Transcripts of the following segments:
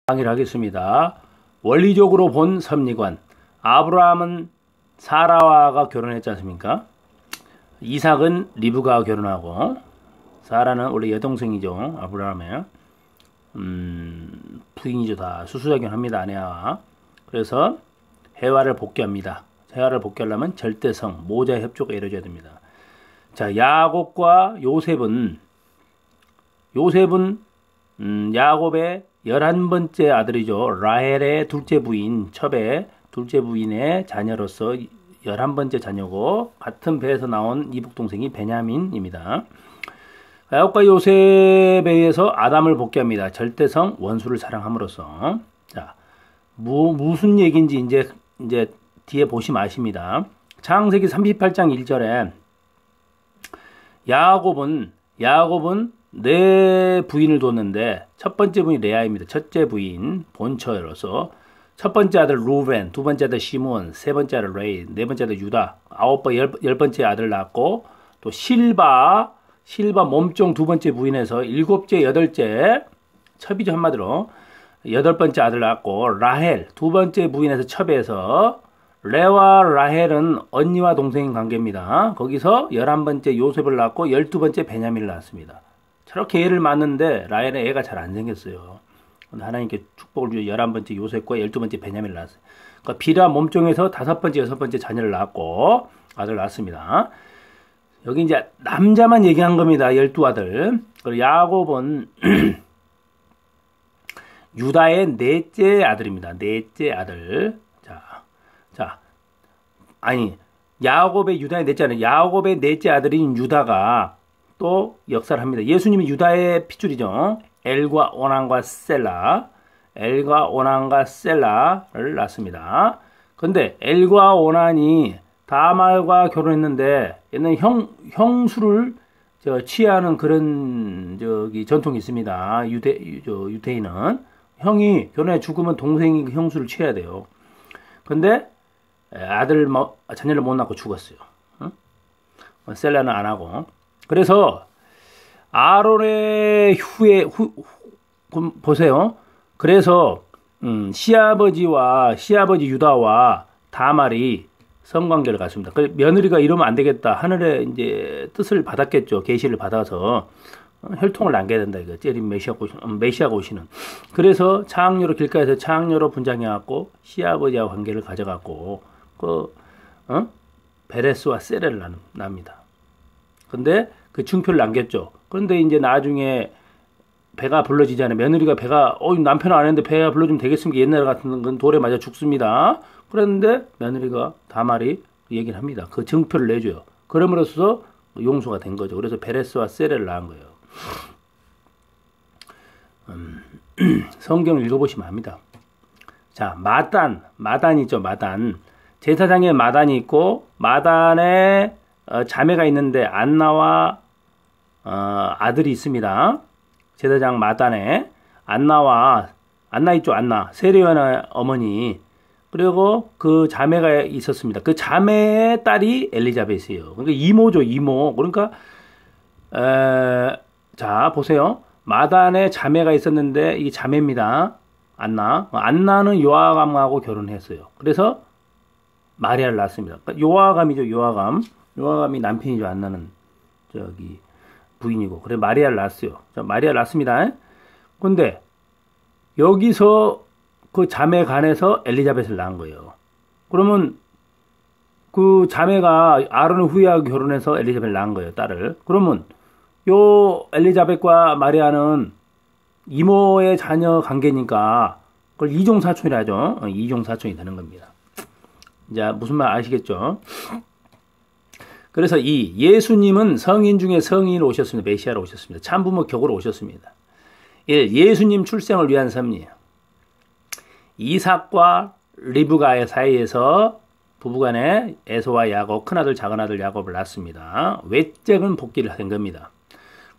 강의를 하겠습니다. 원리적으로 본 섭리관. 아브라함은 사라와가 결혼했지 않습니까? 이삭은 리브가와 결혼하고, 사라는 원래 여동생이죠. 아브라함의 부인이죠. 다 수수작용합니다. 아내와. 그래서 해와를 복귀합니다. 해와를 복귀하려면 절대성, 모자의 협조가 이루어져야 됩니다. 자, 야곱과 요셉은 야곱의 11번째 아들이죠. 라헬의 둘째 부인, 첩의 둘째 부인의 자녀로서 11번째 자녀고, 같은 배에서 나온 이북동생이 베냐민입니다. 야곱과 요셉에 의해서 아담을 복귀합니다. 절대성, 원수를 사랑함으로써. 자, 무슨 얘기인지 이제 뒤에 보시면 아십니다. 창세기 38장 1절에 야곱은 네 부인을 뒀는데, 첫 번째 부인이 레아입니다. 첫째 부인, 본처로서. 첫 번째 아들 루벤, 두 번째 아들 시몬, 세 번째 아들 레이, 네 번째 아들 유다, 열 번째 아들 낳았고, 또 실바 몸종 두 번째 부인에서 일곱째, 여덟째, 첩이죠, 한마디로. 여덟 번째 아들 낳았고, 라헬, 두 번째 부인에서 첩에서, 레와 라헬은 언니와 동생인 관계입니다. 거기서 11번째 요셉을 낳았고, 12번째 베냐민을 낳았습니다. 저렇게 애를 낳았는데, 라헬은 애가 잘 안 생겼어요. 하나님께 축복을 주어 11번째 요셉과 12번째 베냐민을 낳았어요. 그러니까 비라 몸종에서 5번째, 6번째 자녀를 낳았고, 아들을 낳았습니다. 여기 이제 남자만 얘기한 겁니다. 12아들. 그리고 야곱은 유다의 넷째 아들입니다. 넷째 아들. 야곱의 유다의 넷째 아들. 야곱의 넷째 아들인 유다가 또 역사를 합니다. 예수님이 유다의 핏줄이죠. 엘과 오난과 셀라를 낳습니다. 근데 엘과 오난이 다말과 결혼했는데, 얘는 형수를 취하는 그런 전통이 있습니다. 유대인은 형이 결혼해 죽으면 동생이 그 형수를 취해야 돼요. 근데 자녀를 못 낳고 죽었어요. 응? 셀라는 안 하고. 그래서 아론의 보세요. 그래서 시아버지 유다와 다말이 성관계를 갖습니다. 며느리가 이러면 안 되겠다. 하늘의 이제 뜻을 받았겠죠. 계시를 받아서 혈통을 남겨야 된다. 이거 째린 메시아가 오시는. 그래서 창녀로 길가에서 창녀로 분장해갖고 시아버지와 관계를 가져갖고 베레스와 세레를 납니다. 근데 그 증표를 남겼죠. 그런데 이제 나중에 배가 불러지잖아요. 며느리가 남편은 안 했는데 배가 불러주면 되겠습니까? 옛날 같은 건 돌에 맞아 죽습니다. 그랬는데 며느리가 다말이 얘기를 합니다. 그 증표를 내줘요. 그럼으로써 용서가 된 거죠. 그래서 베레스와 세레를 낳은 거예요. 성경을 읽어보시면 압니다. 자, 마단 있죠. 마단. 제사장에 마단이 있고, 마단에 자매가 있는데 안나와 아들이 있습니다. 제사장 마단에 안나 있죠. 안나, 세례요한의 어머니. 그리고 그 자매가 있었습니다. 그 자매의 딸이 엘리자벳이에요. 그러니까 이모죠, 이모. 그러니까 자, 보세요. 마단에 자매가 있었는데 이 자매입니다. 안나는 요아감하고 결혼했어요. 그래서 마리아를 낳았습니다. 그러니까 요아감이죠, 요아감이 남편이죠. 안나는 부인이고. 그래 마리아를 낳았어요. 자, 마리아를 낳습니다. 근데 여기서 그 자매 간에서 엘리자벳을 낳은 거예요. 그러면 그 자매가 아론을 후회하고 결혼해서 엘리자벳을 낳은 거예요, 딸을. 그러면 요 엘리자벳과 마리아는 이모의 자녀 관계니까 그걸 이종사촌이라 하죠. 이종사촌이 되는 겁니다. 이제 무슨 말 아시겠죠? 그래서 이 예수님은 성인 중에 성인으로 오셨습니다. 메시아로 오셨습니다. 참부모 격으로 오셨습니다. 1. 예수님 출생을 위한 섭리. 이삭과 리브가의 사이에서 부부간에 에서와 야곱, 큰아들 작은아들 야곱을 낳습니다. 외적은 복귀를 한 겁니다.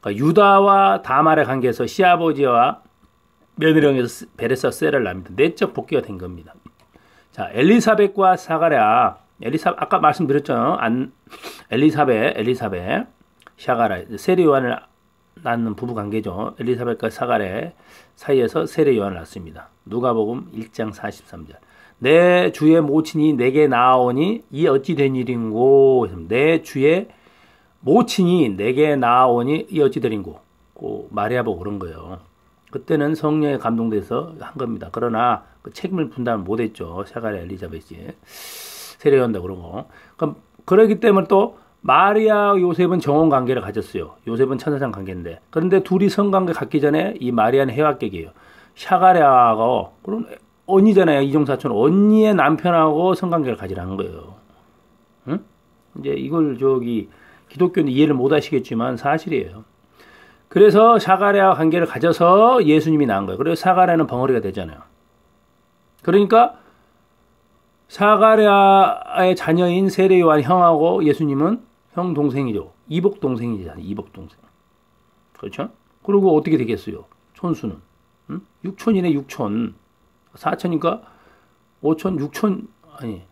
그러니까 유다와 다말의 관계에서 시아버지와 며느리에서 베레스와 세라를 낳습니다. 내적 복귀가 된 겁니다. 자, 엘리사벳과 사가랴. 아까 말씀드렸죠. 엘리사벳, 샤가랴, 세례요한을 낳는 부부 관계죠. 엘리사벳과 사가랴. 사이에서 세례 요한을 낳습니다. 누가복음 1장 43절. 내 주의 모친이 내게 나아오니 이 어찌 된 일인고. 내 주의 모친이 내게 나아오니 이 어찌 된 일인고. 마리아 보고 그런 거예요. 그때는 성령에 감동돼서 한 겁니다. 그러나 그 책임을 분담을 못했죠. 샤가랴 엘리자벳이 세례한다 그러고. 그럼 그러기 때문에 또 마리아 요셉은 정혼 관계를 가졌어요. 요셉은 천사장 관계인데. 그런데 둘이 성관계 갖기 전에 이 마리아는 해왔객이에요. 샤가랴가 그럼 언니잖아요. 이종사촌 언니의 남편하고 성관계를 가지라는 거예요. 응? 이제 이걸 기독교는 이해를 못 하시겠지만 사실이에요. 그래서 샤가랴와 관계를 가져서 예수님이 낳은 거예요. 그래서 샤가랴는 벙어리가 되잖아요. 그러니까 샤가랴의 자녀인 세례 요한 형하고 예수님은 형 동생이죠. 이복 동생이잖아요. 이복 동생. 그렇죠? 그리고 어떻게 되겠어요? 촌수는 6촌이네 6촌. 4촌이니까 5촌 6촌 아니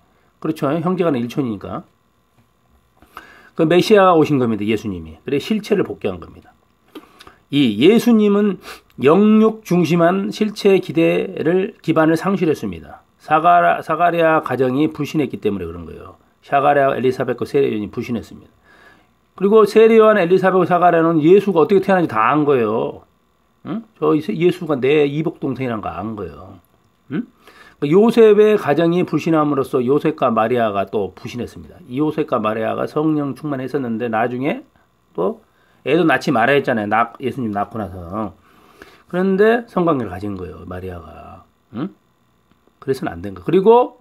그렇죠. 형제간은 1촌이니까. 그 메시아가 오신 겁니다. 예수님이. 그래 실체를 복귀한 겁니다. 이 예수님은 영육 중심한 실체 기반을 상실했습니다. 사가랴 가정이 불신했기 때문에 그런 거예요. 샤가랴 엘리사벳과 세례요한이 불신했습니다. 그리고 세례요한 엘리사벳과 사가랴는 예수가 어떻게 태어난지 다 안 거예요. 응? 저 예수가 내 이복 동생이란 거 안 거예요. 응? 요셉의 가정이 불신함으로써 요셉과 마리아가 또 불신했습니다. 이 요셉과 마리아가 성령 충만했었는데 나중에 또 애도 낳지 말아야 했잖아요. 예수님 낳고 나서. 그런데 성관계를 가진 거예요. 마리아가. 응? 그래서는 안 된 거예요. 그리고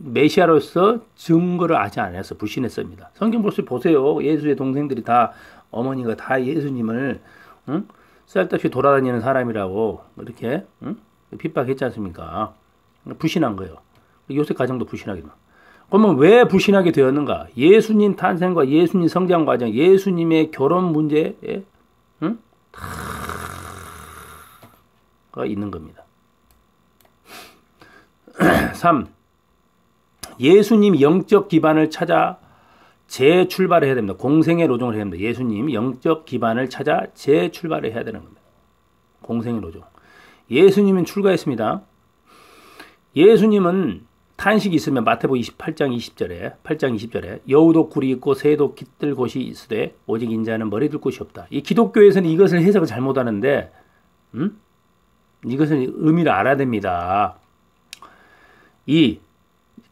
메시아로서 증거를 아직 안 해서 불신했습니다. 성경 보세요. 예수의 동생들이 다 어머니가 다 예수님을 응? 쓸데없이 돌아다니는 사람이라고 이렇게 응? 핍박했지 않습니까? 불신한 거예요. 요셉 가정도 불신하게 됩니다. 그러면 왜 불신하게 되었는가? 예수님 탄생과 예수님 성장 과정, 예수님의 결혼 문제에 응? 다가 있는 겁니다. 3. 예수님 영적 기반을 찾아 재출발을 해야 됩니다. 공생의 노정을 해야 됩니다. 예수님 영적 기반을 찾아 재출발을 해야 되는 겁니다. 공생의 노정. 예수님은 출가했습니다. 예수님은 탄식이 있으면 마태복음 8장 20절에 여우도 굴이 있고 새도 깃들 곳이 있으되 오직 인자는 머리 들 곳이 없다. 이 기독교에서는 이것을 해석을 잘못하는데 이것은 의미를 알아야 됩니다. 이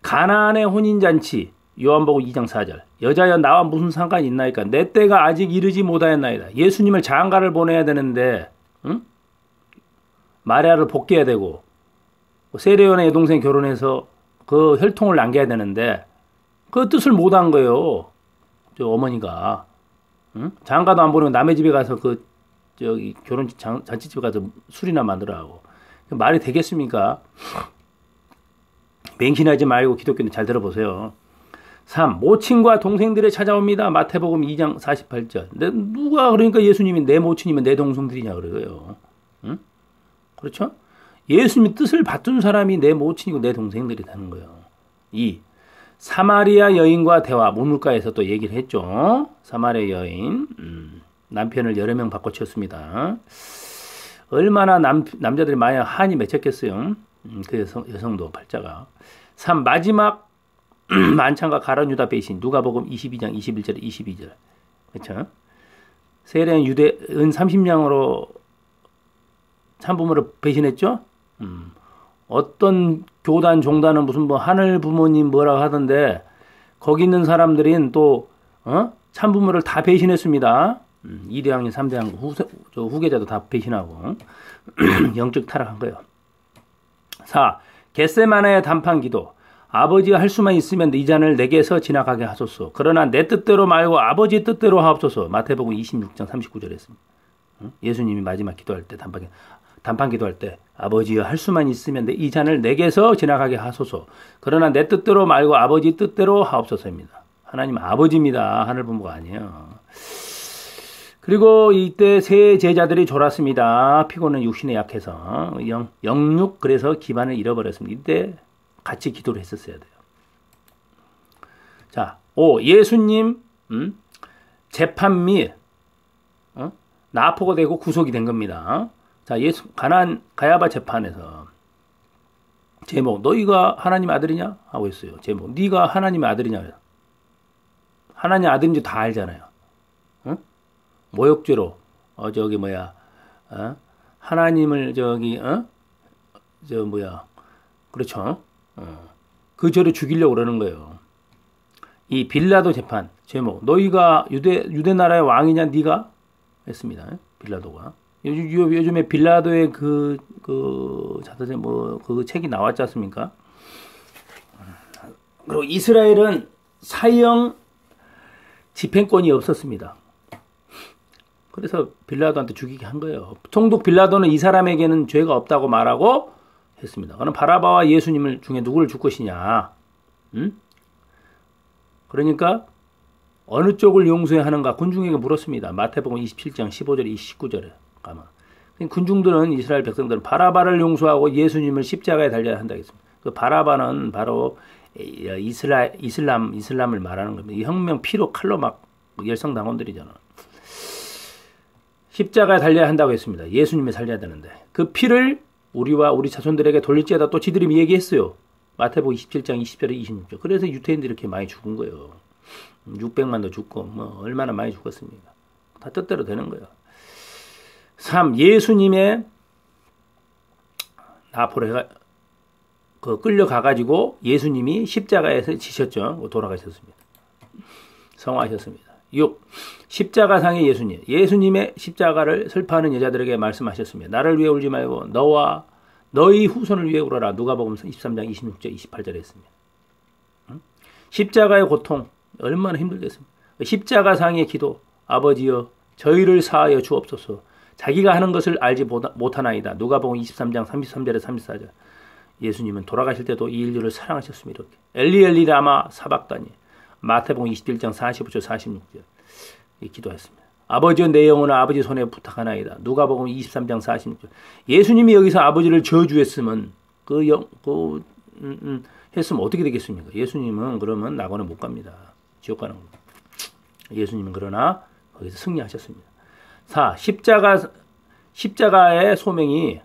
가나안의 혼인잔치 요한복음 2장 4절 여자여 나와 무슨 상관이 있나이까 내 때가 아직 이르지 못하였나이다. 예수님을 장가를 보내야 되는데 마리아를 복귀해야 되고 세례요한의 여동생 결혼해서 그 혈통을 남겨야 되는데 그 뜻을 못한 거예요. 저 어머니가 장가도 안 보내고 남의 집에 가서 결혼 잔치집에 가서 술이나 만들어하고 말이 되겠습니까? 맹신하지 말고 기독교는 잘 들어보세요. 3. 모친과 동생들이 찾아옵니다. 마태복음 2장 48절. 누가 그러니까 예수님이 내 모친이면 내 동생들이냐 그래요. 응? 그렇죠? 예수님의 뜻을 받둔 사람이 내 모친이고 내 동생들이 되는 거예요. 2. 사마리아 여인과 대화. 문물가에서 또 얘기를 했죠. 사마리아 여인. 남편을 여러 명 바꿔치웠습니다. 얼마나 남자들이 많이 한이 맺혔겠어요. 그 여성도 팔자가. 3. 마지막 만찬과 가룟 유다 배신. 누가복음 22장 21절 22절. 그렇죠? 세례는 유대 은 30냥으로 참부모를 배신했죠. 어떤 교단 종단은 무슨 하늘 부모님 뭐라고 하던데 거기 있는 사람들은 또 참부모를 다 배신했습니다. 2대왕님 3대왕 후계자도 다 배신하고 영적 타락한 거예요. 4. 겟세마네의 단판 기도. 아버지가 할 수만 있으면 이 잔을 내게서 지나가게 하소서. 그러나 내 뜻대로 말고 아버지 뜻대로 하옵소서. 마태복음 26장 39절에 했습니다. 예수님이 마지막 기도할 때 단판 기도할 때 아버지여 할 수만 있으면 이 잔을 내게서 지나가게 하소서. 그러나 내 뜻대로 말고 아버지 뜻대로 하옵소서입니다. 하나님 아버지입니다. 하늘 부모가 아니에요. 그리고 이때 세 제자들이 졸았습니다. 피곤은 육신에 약해서 영육 그래서 기반을 잃어버렸습니다. 이때 같이 기도를 했었어야 돼요. 자, 5. 예수님 재판 및 납포가 되고 구속이 된 겁니다. 자, 가야바 재판에서 제목, 너희가 하나님의 아들이냐? 하고 있어요. 제목, 네가 하나님의 아들이냐? 그래요. 하나님의 아들인지 다 알잖아요. 응? 모욕죄로, 하나님을 그렇죠. 그 죄로 죽이려고 그러는 거예요. 이 빌라도 재판, 제목, 너희가 유대 나라의 왕이냐, 네가? 했습니다. 빌라도가. 요즘에 빌라도의 그 책이 나왔지 않습니까? 그리고 이스라엘은 사형 집행권이 없었습니다. 그래서 빌라도한테 죽이게 한 거예요. 총독 빌라도는 이 사람에게는 죄가 없다고 말하고 했습니다. 그럼 바라바와 예수님을 중에 누구를 줄 것이냐? 그러니까 어느 쪽을 용서해야 하는가 군중에게 물었습니다. 마태복음 27장 15절에 29절에 가면 군중들은 이스라엘 백성들은 바라바를 용서하고 예수님을 십자가에 달려야 한다 했습니다. 그 바라바는 바로 이슬람을 말하는 겁니다. 이 혁명 피로 칼로 막 열성당원들이잖아. 십자가에 달려야 한다고 했습니다. 예수님을 살려야 되는데 그 피를 우리와 우리 자손들에게 돌릴지어다 또 지들이 얘기했어요. 마태복음 27장 20절에 26절. 그래서 유태인들이 이렇게 많이 죽은 거예요. 600만도 죽고 얼마나 많이 죽었습니까? 다 뜻대로 되는 거예요. 3. 예수님의 나포레가 끌려가가지고 예수님이 십자가에서 지셨죠. 돌아가셨습니다. 성화하셨습니다. 6. 십자가상의 예수님. 예수님의 십자가를 슬퍼하는 여자들에게 말씀하셨습니다. 나를 위해 울지 말고 너와 너희 후손을 위해 울어라. 누가복음 23장 26절 28절에 했습니다. 십자가의 고통 얼마나 힘들겠습니까? 십자가상의 기도. 아버지여 저희를 사하여 주옵소서. 자기가 하는 것을 알지 못하나이다. 누가복음 23장 33절에 34절. 예수님은 돌아가실 때도 이 인류를 사랑하셨습니다. 이렇게. 엘리 엘리 라마 사박다니. 마태복음 21장 45절 46절 기도했습니다. 아버지여 내 영혼을 아버지 손에 부탁하나이다. 누가복음 23장 46절. 예수님이 여기서 아버지를 저주했으면 했으면 어떻게 되겠습니까? 예수님은 그러면 낙원에 못 갑니다. 지옥 가는 겁니다. 예수님은 그러나 거기서 승리하셨습니다. 4. 십자가의 소명이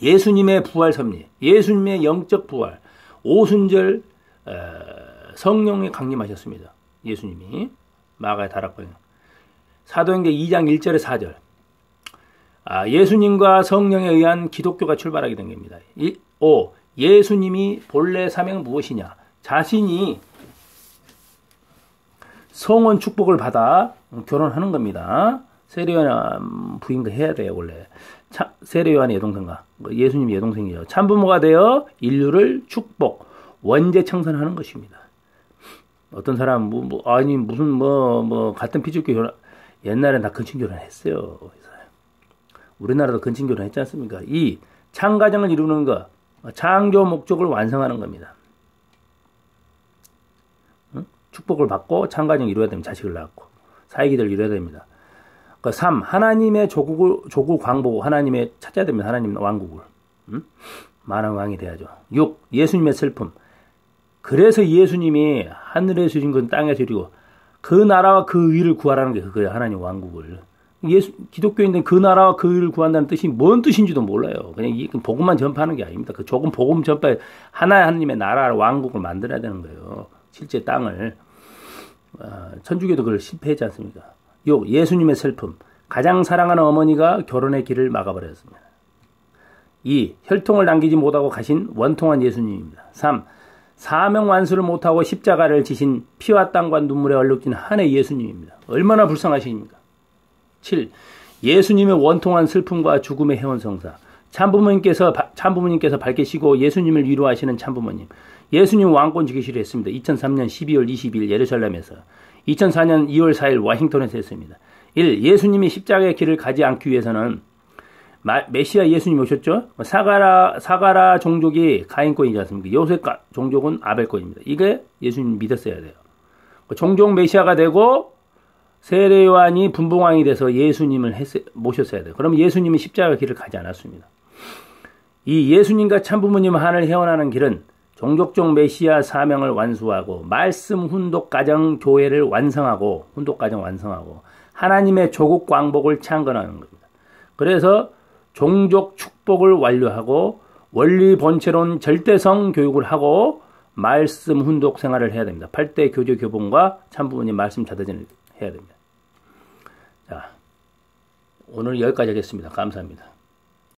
예수님의 부활 섭리, 예수님의 영적 부활, 오순절 성령에 강림하셨습니다. 예수님이 마가의 다락방에 사도행전 2장 1절에 4절. 예수님과 성령에 의한 기독교가 출발하게 된 겁니다. 5. 예수님이 본래 사명은 무엇이냐? 자신이 성원 축복을 받아 결혼하는 겁니다. 세례요한 부인과 해야 돼요, 원래. 세례요한의 여동생과 예수님 여동생이에요. 참부모가 되어 인류를 축복, 원죄 청산하는 것입니다. 어떤 사람 같은 피줄교 결혼, 옛날엔 다 근친 결혼했어요. 우리나라도 근친 결혼했지 않습니까? 이 창가정을 이루는 것, 창조 목적을 완성하는 겁니다. 축복을 받고 창가정을 이루어야 됩니다. 자식을 낳고 사회기대를 이루어야 됩니다. 3. 하나님의 조국 광복, 하나님의 찾아야 됩니다. 하나님 왕국을. 만왕 왕이 돼야죠. 6. 예수님의 슬픔. 그래서 예수님이 하늘에서 주신 건 땅에서 이루고 그 나라와 그 의를 구하라는 게 그거예요. 하나님 왕국을. 기독교인들은 그 나라와 그 의를 구한다는 뜻이 뭔 뜻인지도 몰라요. 그냥 복음만 전파하는 게 아닙니다. 그 조금 복음 전파에 하나님의 나라 왕국을 만들어야 되는 거예요. 실제 땅을. 천주교도 그걸 실패했지 않습니까? 6. 예수님의 슬픔. 가장 사랑하는 어머니가 결혼의 길을 막아버렸습니다. 2. 혈통을 남기지 못하고 가신 원통한 예수님입니다. 3. 사명 완수를 못하고 십자가를 지신 피와 땀과 눈물에 얼룩진 한해 예수님입니다. 얼마나 불쌍하십니까? 7. 예수님의 원통한 슬픔과 죽음의 해원성사. 참부모님께서 밝히시고 예수님을 위로하시는 참부모님. 예수님 왕권 지키시려 했습니다. 2003년 12월 20일 예루살렘에서. 2004년 2월 4일 워싱턴에서 했습니다. 1. 예수님이 십자가의 길을 가지 않기 위해서는 메시아 예수님 오셨죠? 사가라 종족이 가인권이지 않습니까? 요셉 종족은 아벨권입니다. 이게 예수님 믿었어야 돼요. 종족 메시아가 되고 세례요한이 분봉왕이 돼서 예수님을 모셨어야 돼요. 그럼 예수님은 십자가 길을 가지 않았습니다. 이 예수님과 참부모님 하나를 헤어나는 길은 종족적 메시아 사명을 완수하고 말씀 훈독 가정 교회를 완성하고 하나님의 조국 광복을 창건하는 겁니다. 그래서 종족 축복을 완료하고 원리 본체론 절대성 교육을 하고 말씀 훈독 생활을 해야 됩니다. 8대 교제 교본과 참부모님 말씀 자대전을 해야 됩니다. 자, 오늘 여기까지 하겠습니다. 감사합니다.